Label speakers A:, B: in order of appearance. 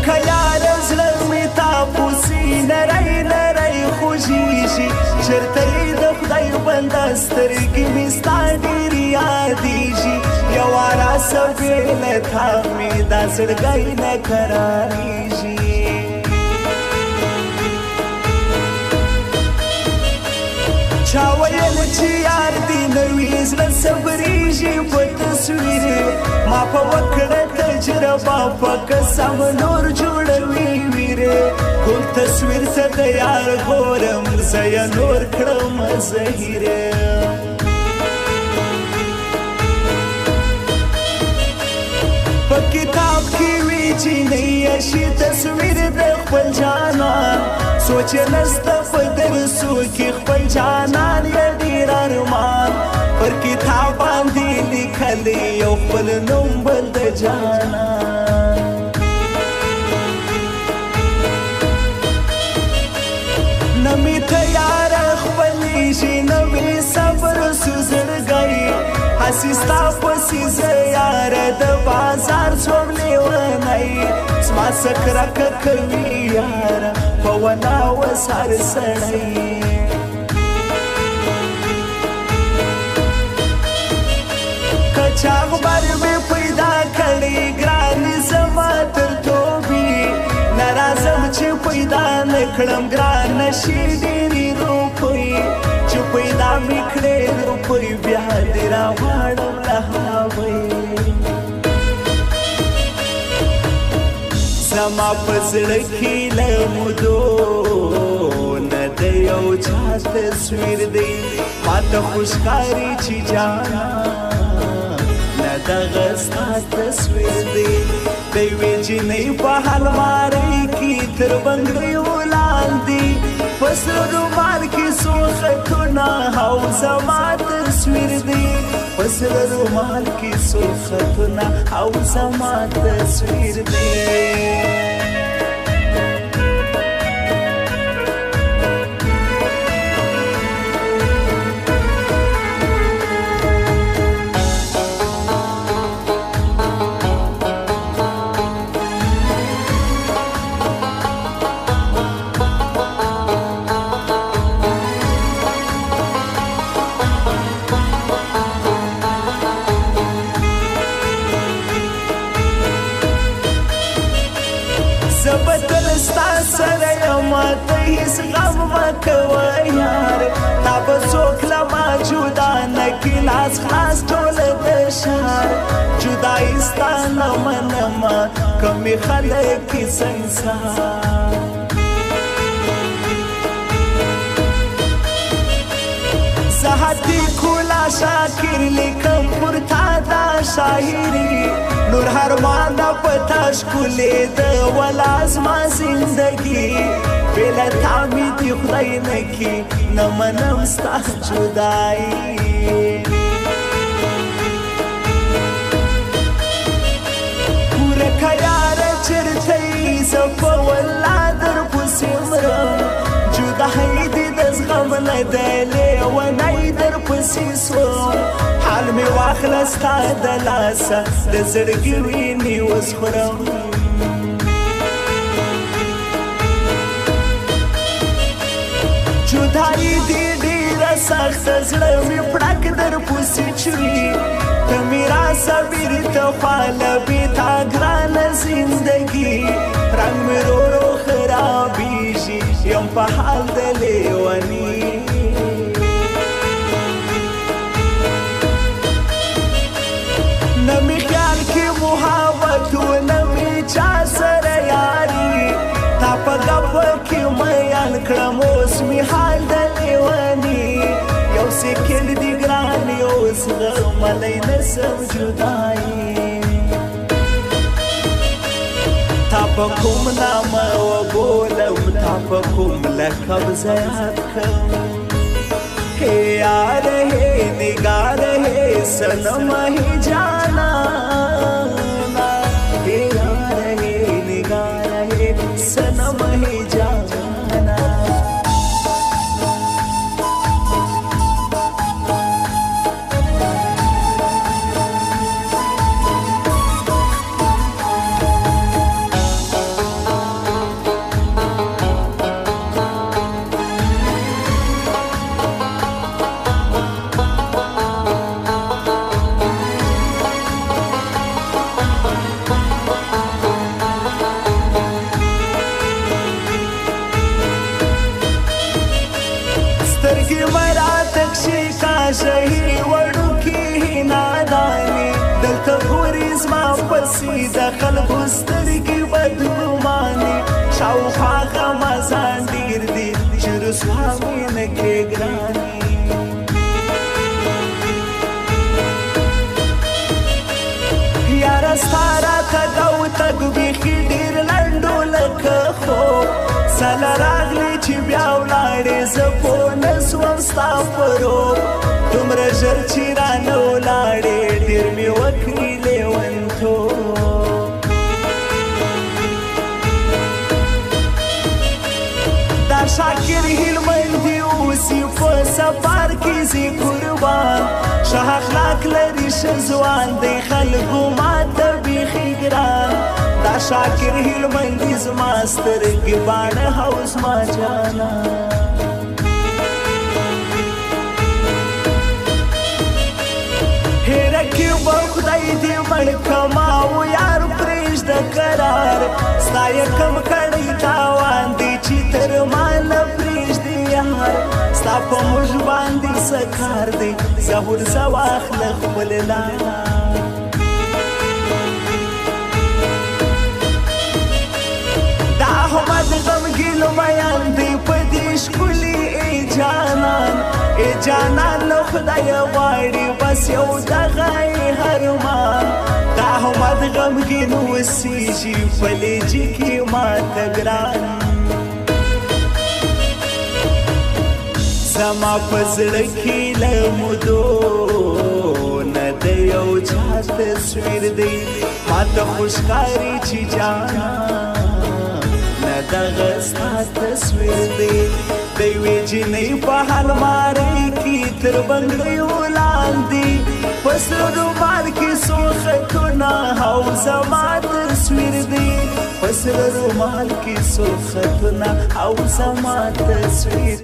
A: ورکه یاره زړه مې تاپوسي نری نری خوږېږي چېرته یې د خدای بنده سترګې مې ستا ډېرې یادېږي یوه راسه بې له تا مې دا زړګی نه قرارېږي چا ویل چې یار دې نه وي زړه صبرېږي په تصویر ما په وکړه تجربه په قسم نور جوړوي ویرې ګل تصویر ته د یار ګورم زه یې نور کړم زهیره په کتاب کې وي چې نه یې شي تصویر د خپل جانان سوچ نسته په درسو کې خپل جانان یې ډېر ارمان پر کتاب باندې لیکلی یو خپل نوم بل د جانان نه مې تیاره خپلېږي نه مې صبر سو زړګی هسې ستا پسې زه یاره د بازار څوم لیونی زما څه کرکه کوي یاره په ونه وسار سړی که چا غبر مې پیدا کړي ګرانې زما تر توبې نه راځم چې پیدا نه کړم ګرانه شي ډېرې روپۍ چې پیدا مې کړې روپۍ بیا دې راغواړم له هغوی زما په زړه کې له مودو نه د یو چا تصویر دی ما ته خو ښکاري چې جانا نه دغه ستا تصویر دی د یوې جینۍ په المارۍ کې تر بنګړیو لاندې په سره رومال کې څو خطونه او زما تصویر دی په سره رومال کې څو خطونه او زما تصویر دی سره یم ته هېڅ غم مه کوه یار تا به څوک له ما جدا نه کړي لاس خلاص ټوله د ښار جدایي ستا نه منمه که مې خلک دي سنګسار زه حتي کولا شاکر لیکم پر تا دا شاعري نور هر مانه پتا ښکلې ده ولا زما زندګي بېله تا مې دې خدای نه کي نه منم ستا جدایي ورکه یاره چېرته یې زه په والله درپسې مرم جدایي دې د زغم نه دی لیونی درپسې سوم حال مې واخله ستا د لاسه د زړګي وینې وزخورم جدایي دې ډېره سخته زړه مې پړک درپسې چوي ته مې راسه بېرته خواله بې تا ګرانه زندګي رنګ مې ورو ورو خرابېږي یم په حال د لیوني نه مې خیال کې محبت و نه مې چا سره یاري تا په غپه کې میان کړم اوس مې حال د لیوني یو سکند دي ګرانې اوس غملی نسم جدایي تا په کوم نامه وبولم تا په کوم لقب زه یاد کړم हे यार हे निगार हे सनम ही जाना हे यार हे निगार हे सनम ही जाना پسې د خلکو سترګې بدګمانې شاوخوا غمازان ډېر دي چې رسوا مینه کې ګرانې یاره ستا راته او تګ بیخي ډېر لنډو لکه خوب سله راغلې چې بیا ولاړې زه پوه نه سوم ستا په روب دومره ژر چې رانه ولاړې ډېر مې وکړي لیونتوب دا شاکر هلمندي اوسي په سفر کې زی قربان شه اخلاق لري شه ځوان دی خلکو ماته بیخي ګران دا شاکر هلمندي زما سترګې باڼه او زما جانا هیره کې به خدای دې مړ کما او یار پرېږده قرار ستا یې کم کړی تاوان دی چې تر ما نه پرېږدي یار ستا په موږ باندې څه کار دی زه ورځه واخله خپل لار د احمد غمګین میان دی په دې ښکلي ای جانان له خدایه غواړي بس یو دغه یې هرمان د احمد غمګین اوسېږي په لیجي کې ماته ګران زما په زړه کې له مودو نه د یو چا تصویر دی ماته خو ښکاري چې جانان نه دغه ستا تصویر دی د یوې جینۍ په المارۍ کې تر بنګړیو لاندې په سره رومال کې څو خطونه او زما تصویر دی په سره رومال کې څو خطونه او زما تصویر